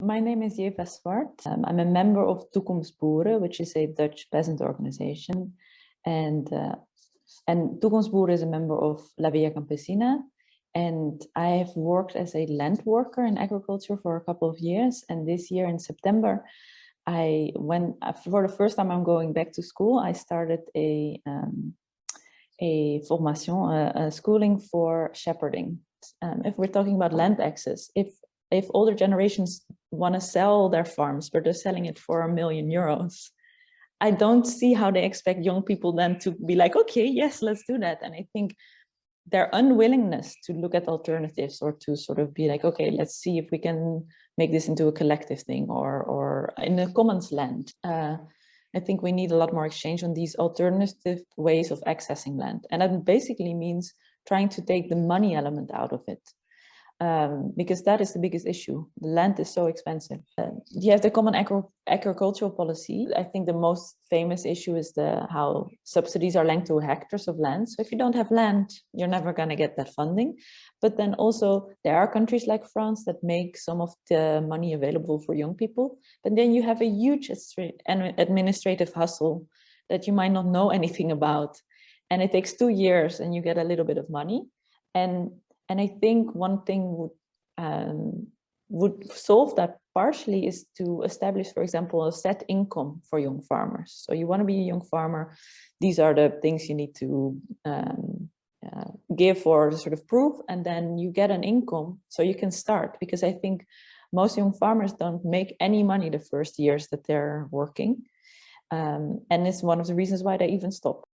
My name is Yeva Swart. I'm a member of Toekomstboeren, which is a Dutch peasant organization. And Toekomstboeren is a member of La Via Campesina. And I have worked as a land worker in agriculture for a couple of years. And this year in September, for the first time I'm going back to school, I started a formation, a schooling for shepherding. If we're talking about land access, if older generations want to sell their farms, but they're selling it for €1 million, I don't see how they expect young people then to be like, okay, yes, let's do that. And I think their unwillingness to look at alternatives or to sort of be like, okay, let's see if we can make this into a collective thing or in a commons land. I think we need a lot more exchange on these alternative ways of accessing land. And that basically means trying to take the money element out of it. Because that is the biggest issue. The land is so expensive. You have the common agricultural policy. I think the most famous issue is how subsidies are linked to hectares of land. So if you don't have land, you're never going to get that funding. But then also there are countries like France that make some of the money available for young people. But then you have a huge administrative hustle that you might not know anything about. And it takes 2 years and you get a little bit of money. And I think one thing would solve that partially is to establish, for example, a set income for young farmers. So you want to be a young farmer, these are the things you need to give or sort of prove, and then you get an income so you can start. Because I think most young farmers don't make any money the first years that they're working. And it's one of the reasons why they even stop.